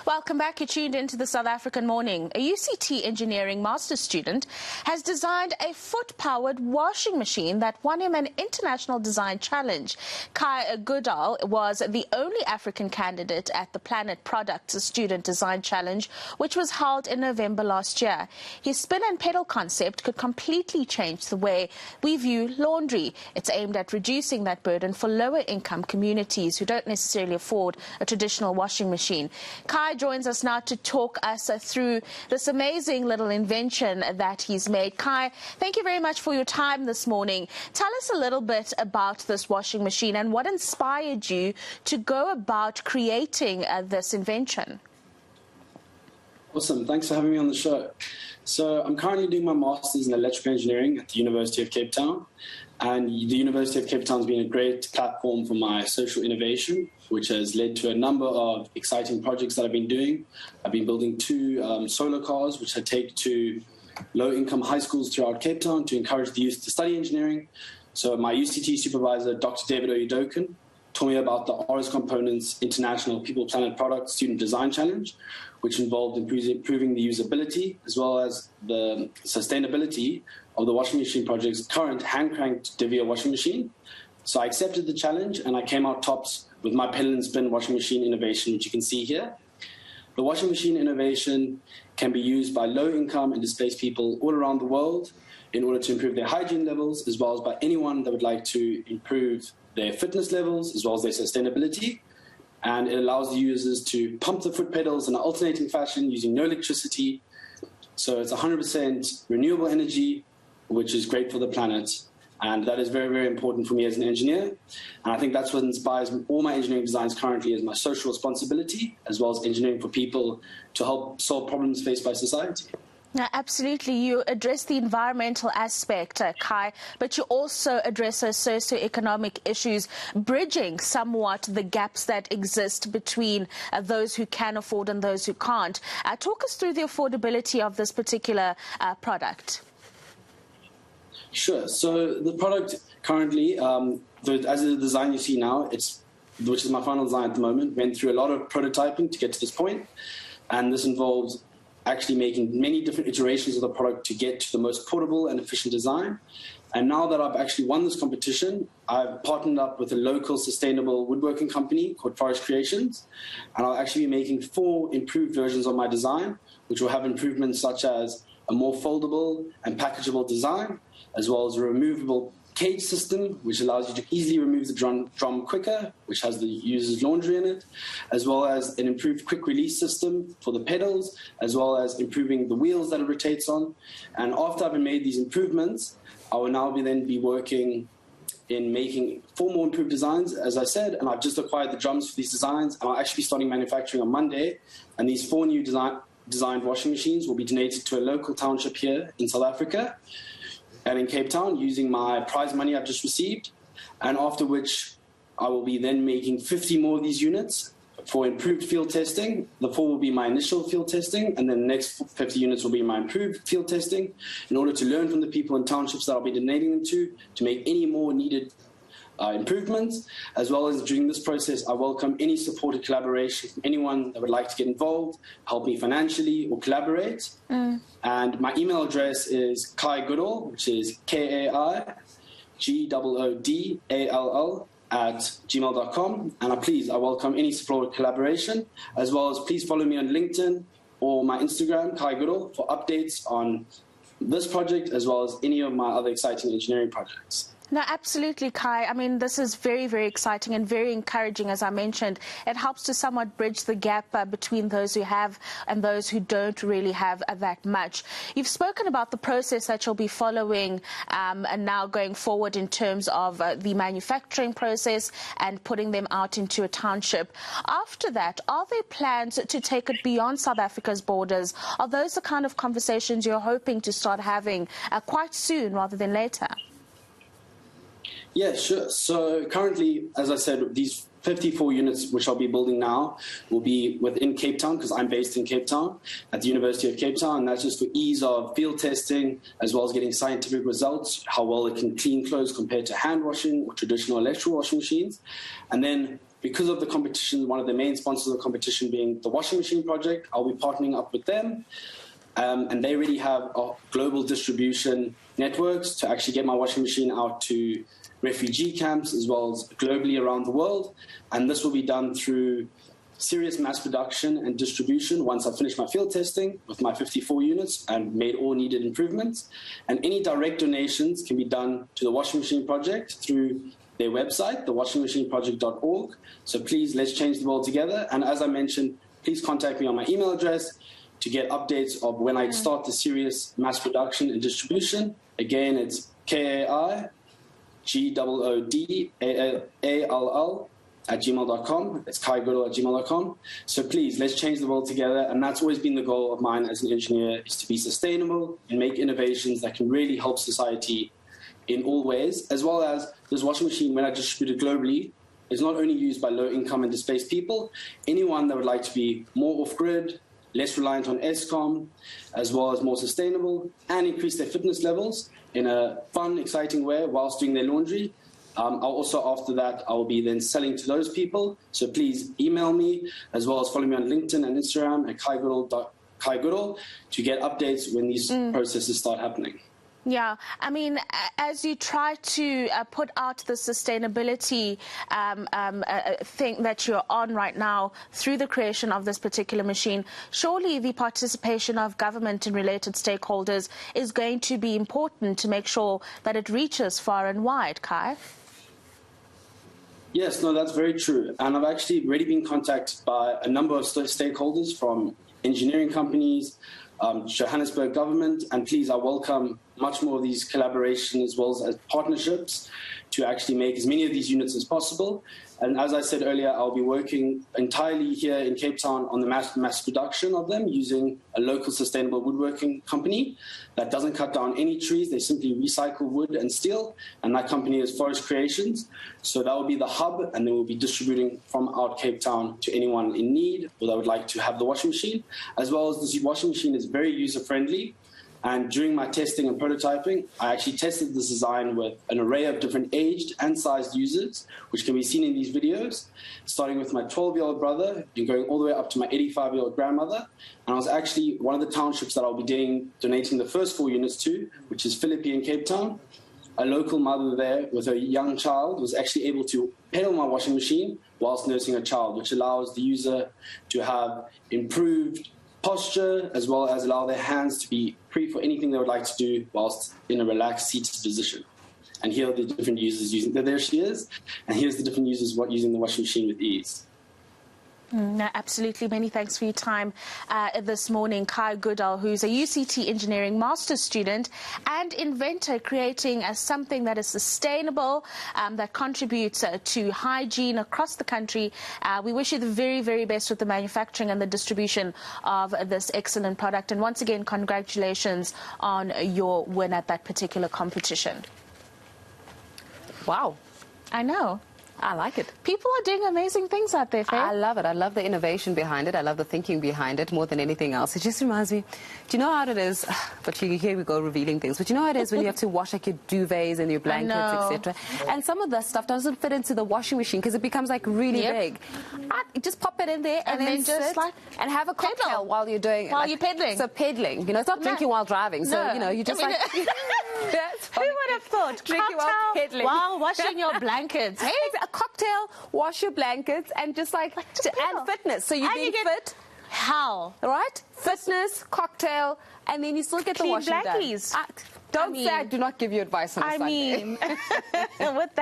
Welcome back. You're tuned into the South African Morning. A UCT engineering master's student has designed a foot-powered washing machine that won him an international design challenge. Goodall was the only African candidate at the Planet Products Student Design Challenge, which was held in November last year. His spin and pedal concept could completely change the way we view laundry. It's aimed at reducing that burden for lower-income communities who don't necessarily afford a traditional washing machine. Kai joins us now to talk us through this amazing little invention that he's made. Kai, thank you very much for your time this morning. Tell us a little bit about this washing machine and what inspired you to go about creating this invention. Awesome. Thanks for having me on the show. So I'm currently doing my master's in electrical engineering at the University of Cape Town. And the University of Cape Town has been a great platform for my social innovation, which has led to a number of exciting projects that I've been doing. I've been building two solar cars, which I take to low-income high schools throughout Cape Town to encourage the youth to study engineering. So my UCT supervisor, Dr. David Oyedokin, told me about the RS Components International People Planet Products Student Design Challenge, which involved improving the usability as well as the sustainability of the washing machine project's current hand-cranked Devere washing machine. So I accepted the challenge and I came out tops with my pedal and spin washing machine innovation, which you can see here. The washing machine innovation can be used by low-income and displaced people all around the world in order to improve their hygiene levels, as well as by anyone that would like to improve their fitness levels, as well as their sustainability. And it allows the users to pump the foot pedals in an alternating fashion using no electricity. So it's 100% renewable energy, which is great for the planet. And that is very, very important for me as an engineer. And I think that's what inspires all my engineering designs currently, is my social responsibility, as well as engineering for people to help solve problems faced by society. Now, absolutely. You address the environmental aspect, Kai, but you also address those socioeconomic issues, bridging somewhat the gaps that exist between those who can afford and those who can't. Talk us through the affordability of this particular product. Sure. So the product currently, as the design you see now, which is my final design at the moment, went through a lot of prototyping to get to this point, and this involves actually making many different iterations of the product to get to the most portable and efficient design. And now that I've actually won this competition, I've partnered up with a local sustainable woodworking company called Forest Creations, and I'll actually be making 4 improved versions of my design, which will have improvements such as a more foldable and packageable design, as well as a removable cage system, which allows you to easily remove the drum quicker, which has the user's laundry in it, as well as an improved quick release system for the pedals, as well as improving the wheels that it rotates on. And after I've made these improvements, I will now then be working in making 4 more improved designs, as I said, and I've just acquired the drums for these designs, and I'll actually be starting manufacturing on Monday. And these 4 new designed washing machines will be donated to a local township here in South Africa and in Cape Town using my prize money I've just received, and after which I will be then making 50 more of these units for improved field testing. The 4 will be my initial field testing, and then the next 50 units will be my improved field testing in order to learn from the people in townships that I'll be donating them to make any more needed improvements. As well as during this process, I welcome any support or collaboration from anyone that would like to get involved, help me financially or collaborate. And my email address is Kai Goodall, which is KaiGooddall @gmail.com. And I welcome any support or collaboration, as well as please follow me on LinkedIn or my Instagram, Kai Goodall, for updates on this project, as well as any of my other exciting engineering projects. No, absolutely, Kai. I mean, this is very, very exciting and very encouraging, as I mentioned. It helps to somewhat bridge the gap between those who have and those who don't really have that much. You've spoken about the process that you'll be following and now going forward in terms of the manufacturing process and putting them out into a township. After that, are there plans to take it beyond South Africa's borders? Are those the kind of conversations you're hoping to start having quite soon rather than later? Yeah, sure. So currently, as I said, these 54 units which I'll be building now will be within Cape Town, because I'm based in Cape Town at the University of Cape Town, and that's just for ease of field testing as well as getting scientific results, how well it can clean clothes compared to hand washing or traditional electrical washing machines. And then because of the competition, one of the main sponsors of the competition being the Washing Machine Project, I'll be partnering up with them. And they already have global distribution networks to actually get my washing machine out to refugee camps as well as globally around the world. And this will be done through serious mass production and distribution once I've finished my field testing with my 54 units and made all needed improvements. And any direct donations can be done to the Washing Machine Project through their website, thewashingmachineproject.org. So please, let's change the world together. And as I mentioned, please contact me on my email address to get updates of when I start the serious mass production and distribution. Again, it's KAIGOODALL@gmail.com. It's Goodall@gmail.com. So please, let's change the world together. And that's always been the goal of mine as an engineer, is to be sustainable and make innovations that can really help society in all ways, as well as this washing machine, when I distribute it globally, is not only used by low-income and displaced people, anyone that would like to be more off-grid, less reliant on ESCOM, as well as more sustainable, and increase their fitness levels in a fun, exciting way whilst doing their laundry. After that, I will be then selling to those people. So please email me, as well as follow me on LinkedIn and Instagram at Kai Goodall to get updates when these processes start happening. Yeah, I mean, as you try to put out the sustainability thing that you're on right now through the creation of this particular machine, surely the participation of government and related stakeholders is going to be important to make sure that it reaches far and wide, Kai? Yes, no, that's very true. And I've actually already been contacted by a number of stakeholders from engineering companies, Johannesburg government, and please, I welcome much more of these collaborations as well as partnerships to actually make as many of these units as possible. And as I said earlier, I'll be working entirely here in Cape Town on the mass production of them using a local sustainable woodworking company that doesn't cut down any trees. They simply recycle wood and steel, and that company is Forest Creations. So that will be the hub, and then we'll be distributing from out Cape Town to anyone in need or that would like to have the washing machine. As well as this washing machine is very user-friendly. And during my testing and prototyping, I actually tested this design with an array of different aged and sized users, which can be seen in these videos, starting with my 12-year-old brother and going all the way up to my 85-year-old grandmother. And I was actually one of the townships that I'll be donating the first 4 units to, which is Philippi in Cape Town. A local mother there with a young child was actually able to pedal my washing machine whilst nursing a child, which allows the user to have improved posture, as well as allow their hands to be free for anything they would like to do whilst in a relaxed seated position. And here are the different users using, there she is, and here's the different users using the washing machine with ease. No, absolutely. Many thanks for your time this morning. Kai Goodall, who's a UCT engineering master's student and inventor, creating something that is sustainable, that contributes to hygiene across the country. We wish you the very, very best with the manufacturing and the distribution of this excellent product. And once again, congratulations on your win at that particular competition. Wow. I know. I like it. People are doing amazing things out there, Faye. I love it. I love the innovation behind it. I love the thinking behind it more than anything else. It just reminds me, do you know how it is? But here we go revealing things. But you know how it is when you have to wash like your duvets and your blankets, etc. And some of the stuff doesn't fit into the washing machine because it becomes like really big. Just pop it in there and then just like and have a cocktail while you're doing it. While you're pedaling. So pedaling, you know, it's not drinking while driving. So you know, you just who would have thought? Drinking while pedaling. While washing your blankets. Hey, a cocktail, wash your blankets, and just and fitness. So you're being fit. How? Right? Fitness, cocktail, and then you still get the washing done. Don't say I do not give you advice on a Sunday. I mean, with that.